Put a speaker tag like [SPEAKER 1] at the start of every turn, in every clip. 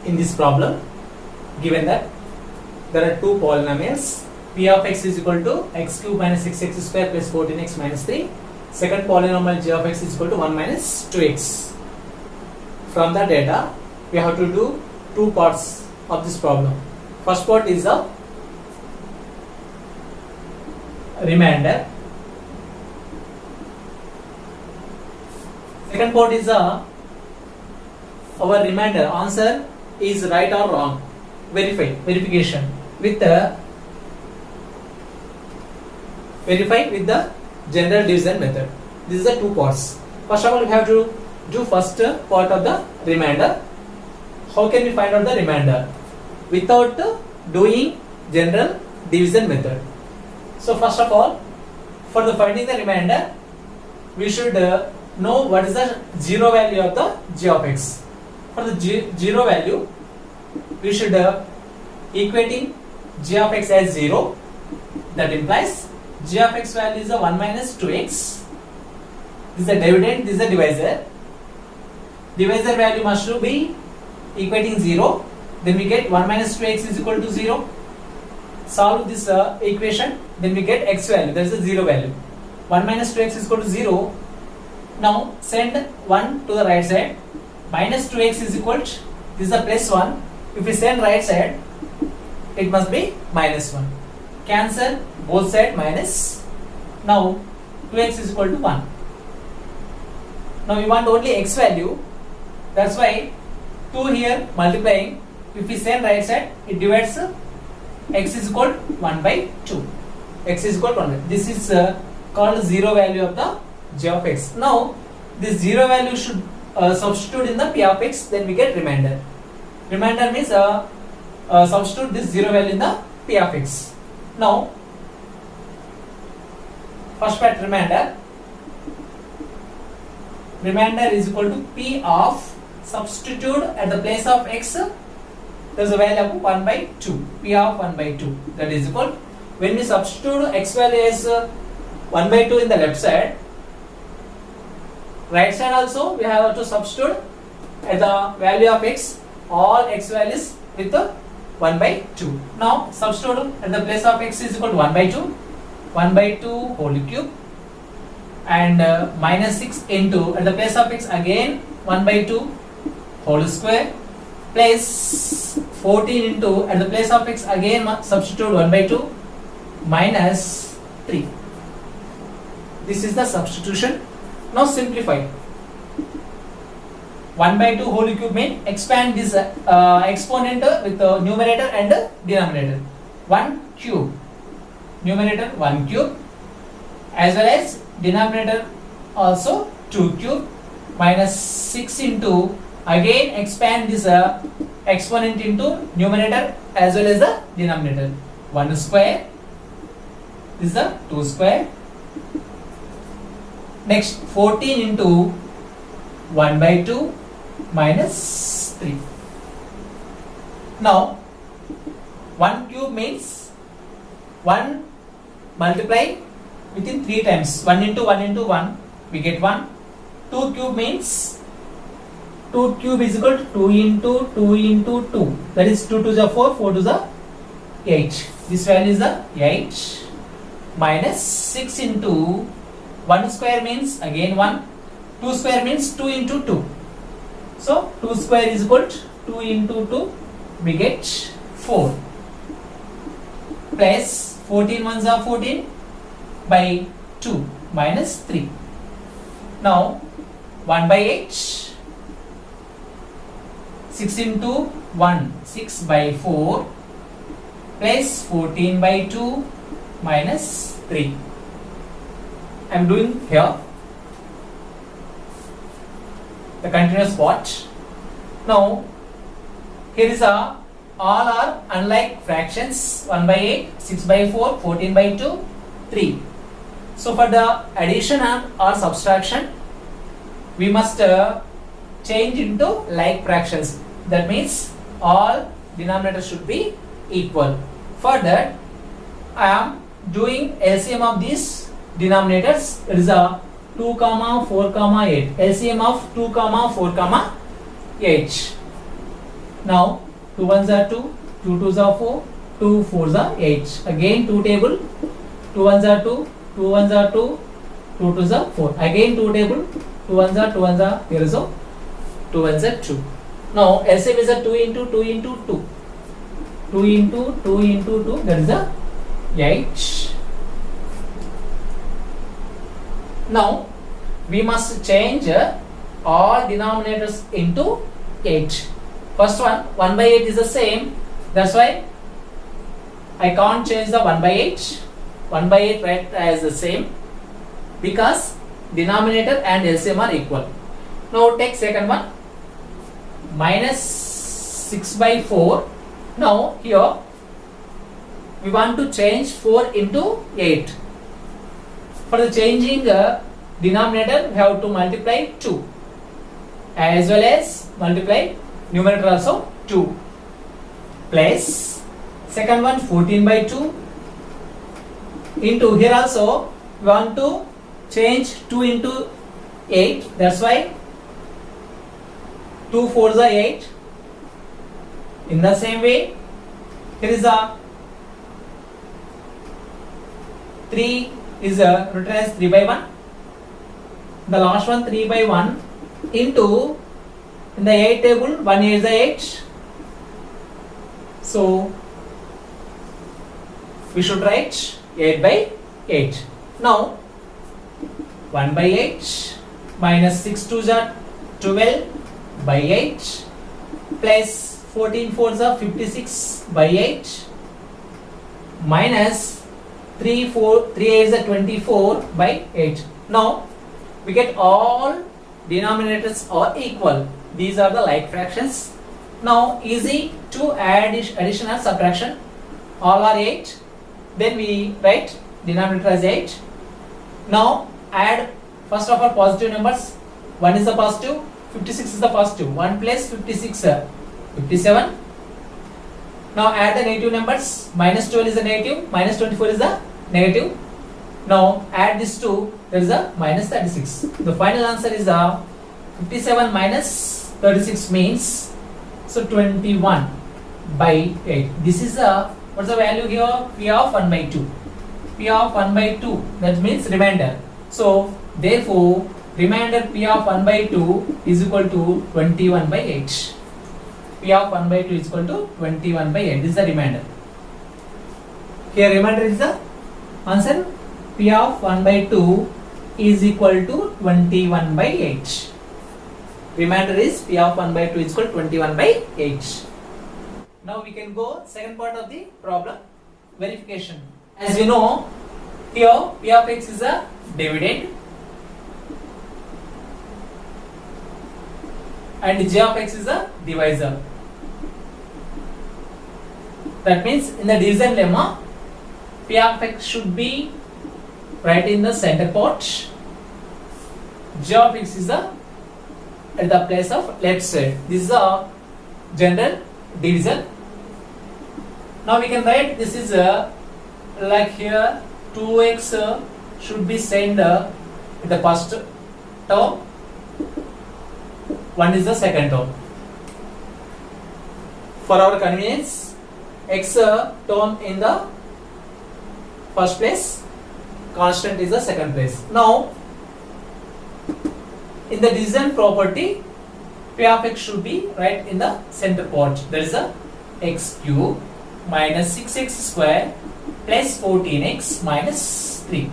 [SPEAKER 1] in this problem, given that there are two polynomials, p of x is equal to x cube minus 6x square plus 14x minus 3. Second polynomial g of x is equal to 1 minus 2x. From the data, we have to do two parts of this problem. First part is the remainder. Second part is our remainder. Answer is right or wrong. Verification with the general division method. This is the two parts. First of all, we have to do first part of the remainder. How can we find out the remainder without doing general division method? So first of all, for the finding the remainder, we should know what is the zero value of the g of x. For the zero value, we should equating g of x as 0. That implies g of x value is 1 minus 2x. This is the dividend, this is the divisor. Divisor value must be equating 0. Then we get 1 minus 2x is equal to 0. Solve this equation, then we get x value, that is the 0 value. 1 minus 2x is equal to 0. Now send 1 to the right side. Minus 2x is equal to, this is a plus 1. If we send right side, it must be minus 1. Cancel both side minus. Now 2x is equal to 1. Now we want only x value. That's why 2 here multiplying. If we send right side, it divides x is equal to 1 by 2. X is equal to 1. This is called zero value of the g of x. Now this zero value should substitute in the p of x, then we get remainder. Remainder means substitute this zero value in the p of x. Now first part remainder is equal to p of, substitute at the place of x, there is a value of 1 by 2, p of 1 by 2, that is equal. When we substitute x value as 1 by 2 in the left side, right side also we have to substitute at the value of x all x values with 1 by 2. Now substitute at the place of x is equal to 1 by 2, 1 by 2 whole cube, and minus 6 into at the place of x again 1 by 2 whole square, plus 14 into at the place of x again substitute 1 by 2 minus 3. This is the substitution. Now simplify. 1 by 2 whole cube means expand this exponent with the numerator and denominator. 1 cube, numerator 1 cube, as well as denominator also 2 cube, minus 6 into, again expand this exponent into numerator as well as the denominator. 1 square, this is the 2 square. Next 14 into 1 by 2 minus 3. Now 1 cube means 1 multiply within 3 times. 1 into 1 into 1 we get 1. 2 cube means 2 cube is equal to 2 into 2 into 2. That is 2 to the 4, 4 to the 8. This value is the 8 minus 6 into 1 square means again 1. 2 square means 2 into 2. So 2 square is equal to 2 into 2. We get 4. Plus 14 ones are 14 by 2 minus 3. Now 1 by 8. 6 into 1, 6 by 4 plus 14 by 2 minus 3. I am doing here the continuous part. Now here is all are unlike fractions. 1 by 8, 6 by 4, 14 by 2, 3. So for the addition or subtraction, we must change into like fractions. That means all denominators should be equal. For that, I am doing LCM of these denominators. It is a 2, 4, 8. LCM of 2, 4, 8. Now 2 ones are 2, 2 twos are 4, 2 fours are 8. Again 2 table, 2 ones are 2, 2 ones are 2, 2 twos are 4. Again 2 table, 2 ones are 2 ones are, here is a 2 ones are 2. Now LCM is a 2 into 2 into 2. 2 into 2 into 2, that is a 8. Now we must change all denominators into 8. First one, 1 by 8 is the same. That's why I can't change the 1 by 8. 1 by 8 write as the same because denominator and LCM are equal. Now take second one, minus 6 by 4. Now here we want to change 4 into 8. For the changing denominator, we have to multiply 2 as well as multiply numerator also 2 plus second one 14 by 2 into here also we want to change 2 into 8. That's why 2 fours are 8. In the same way, here is a 3 is written as 3 by 1. The last one 3 by 1 into in the 8 table 1 is the 8. So we should write 8 by 8. Now 1 by 8 minus 6 2s are 12 by 8 plus 14 4s are 56 by 8 minus 3 8s are 24 by 8. Now we get all denominators are equal. These are the like fractions. Now easy to add addition and subtraction. All are 8. Then we write denominator as 8. Now add first of all positive numbers. 1 is the positive, 56 is the positive. 1 plus 56 57. Now add the negative numbers. Minus 12 is the negative, minus 24 is the negative. Now add this 2, there is a minus 36. The final answer is 57 minus 36 means so 21 by 8. This is what's the value here? P of 1 by 2. P of 1 by 2, that means remainder. So therefore remainder P of 1 by 2 is equal to 21 by 8. P of 1 by 2 is equal to 21 by 8. This is the remainder. Here remainder is the answer. P of 1 by 2 is equal to 21 by 8. Remainder is P of 1 by 2 is equal to 21 by 8. Now we can go second part of the problem, verification. As we know, here P of x is a dividend and J of x is a divisor. That means in the division lemma, P of x should be right in the center part. J of x is at the place of left side. This is a general division. Now we can write this is like here 2x should be sent in the first term, 1 is the second term. For our convenience, x term in the first place, constant is the second place. Now in the division property, P of x should be right in the center part. There is a x cube minus 6x square plus 14x minus 3.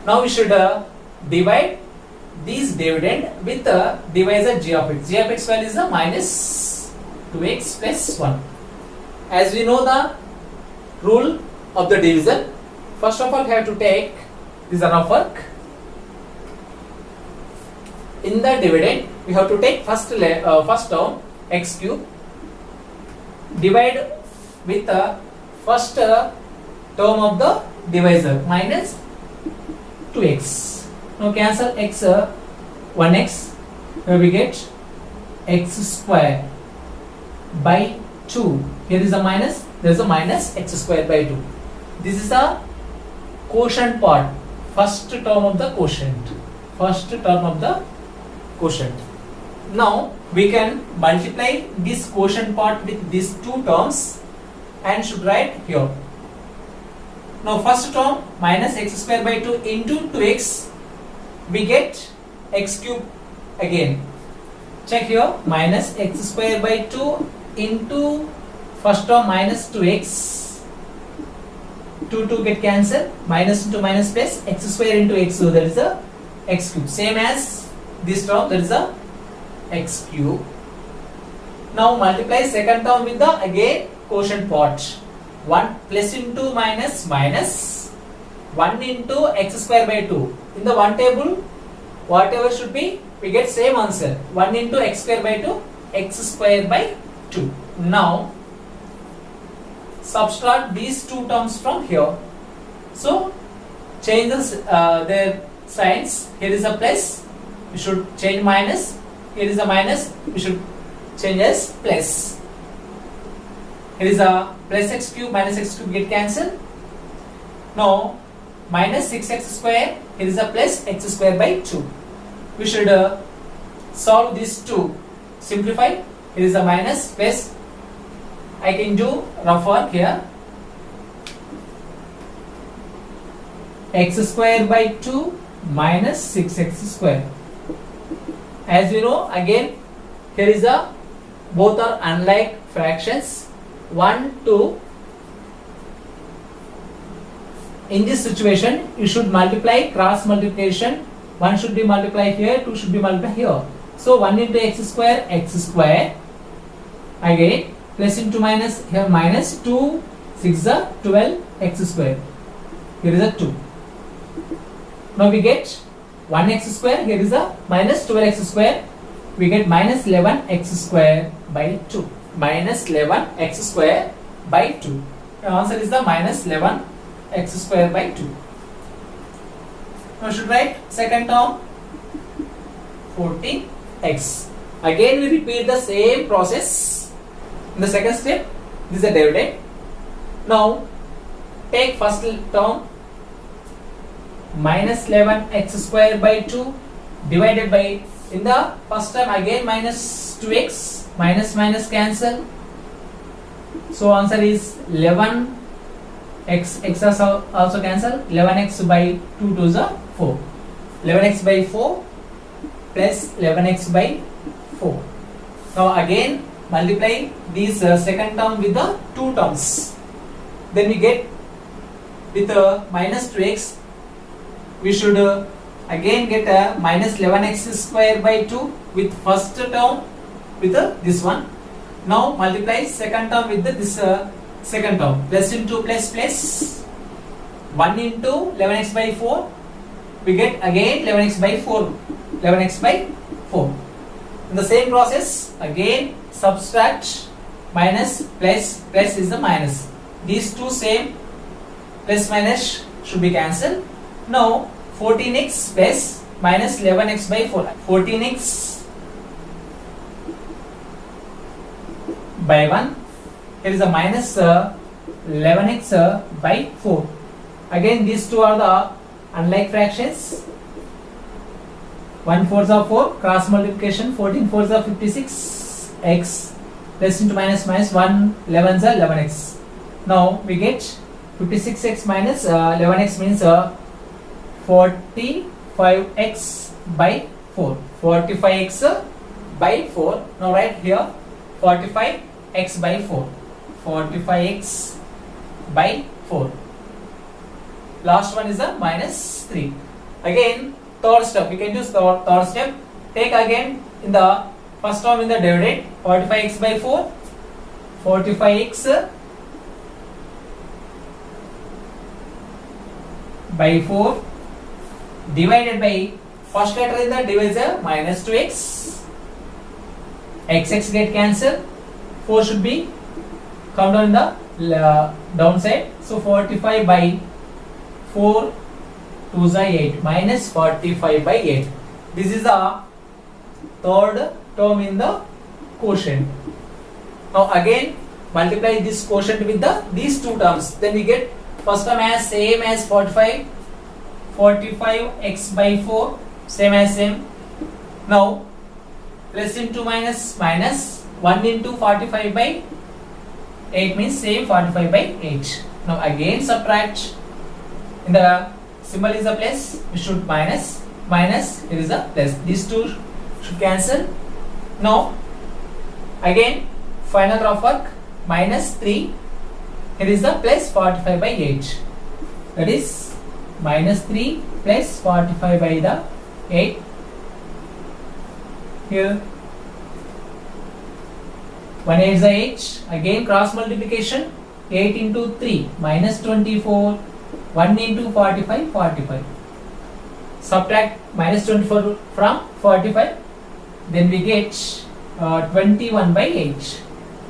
[SPEAKER 1] Now we should divide this dividend with the divisor g of x. G of x value is a minus 2x plus 1. As we know the rule of the division, first of all we have to take this run of work. In the dividend, we have to take first term x cube, divide with the first term of the divisor minus 2x. Now cancel x 1x, where we get x square by 2. Here is a minus, there is a minus x square by 2. This is the quotient part, first term of the quotient. First term of the quotient. Now we can multiply this quotient part with these two terms and should write here. Now first term minus x square by 2 into 2x, we get x cube again. Check here, minus x square by 2 into first term minus 2x. 2 get cancelled, minus into minus plus x square into x, so there is a x cube. Same as this term, there is a x cube. Now multiply second term with the again quotient part. 1 plus into minus minus 1 into x square by 2. In the one table, whatever should be, we get same answer. 1 into x square by 2, x square by 2. Now subtract these two terms from here. So change their signs. Here is a plus, we should change minus. Here is a minus, we should change as plus. Here is a plus x cube, minus x cube get cancelled. Now minus 6x square, here is a plus x square by 2. We should solve these two. Simplify. Here is a minus plus. I can do rough work here. X square by 2 minus 6x square. As you know, again here is a both are unlike fractions. 1, 2. In this situation, you should multiply, cross multiplication. 1 should be multiplied here, 2 should be multiplied here. So 1 into x square. Again plus into minus, here minus 2, 6 are 12 x square. Here is a 2. Now we get 1x square, here is a minus 12x square. We get minus 11x square by 2. Minus 11x square by 2. The answer is the minus 11x square by 2. Now should write second term 14x. Again we repeat the same process. In the second step, this is a derivative. Now take first term minus 11x square by 2 divided by, in the first term again minus 2x, minus cancel. So answer is 11x, x also cancel. 11x by 2 to the 4. 11x by 4 plus 11x by 4. Now again multiply these second term with the two terms. Then we get with minus 2x, we should again get a minus 11x square by 2 with first term with this one. Now multiply second term with this second term. Plus into plus plus 1 into 11x by 4. We get again 11x by 4. 11x by 4. In the same process, again subtract minus plus is the minus. These two same plus minus should be cancelled. Now 14x plus minus 11x by 4. 14x by 1. Here is a minus 11x by 4. Again these two are the unlike fractions. 1 4s are 4, cross multiplication. 14 4s are 56x plus into minus 1 11s are 11x. Now we get 56x minus 11x means 45x by 4. 45x by 4. Now write here 45x by 4. 45x by 4. Last one is a minus 3. Again third step, we can use third step. Take again in the first term in the derivative 45x by 4. 45x by 4 divided by first letter in the divisor minus 2x. Xx get cancelled. 4 should be come down in the downside. So 45 by 4 2s are 8 minus 45 by 8. This is the third term in the quotient. Now again multiply this quotient with these two terms. Then we get first term as same as 45. 45x by 4 same as same. Now plus into minus, minus 1 into 45 by 8 means same 45 by 8. Now again subtract. In the symbol is a plus, we should minus, minus, here is a plus. These two should cancel. Now again final rough work, minus 3, here is the plus 45 by 8. That is minus 3 plus 45 by the 8. Here 1 8 is 8. Again cross multiplication. 8 into 3 minus 24. 1 into 45 45. Subtract minus 24 from 45. Then we get 21 by 8.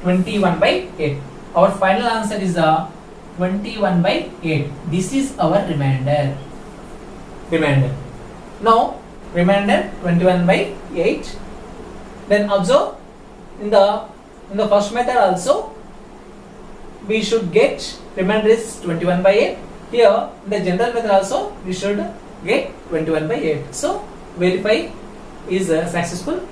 [SPEAKER 1] 21 by 8. Our final answer is 21 by 8. This is our remainder. Now remainder 21 by 8. Then observe in the first method also we should get remainder is 21 by 8. Here in the general method also we should get 21 by 8. So verify is successful.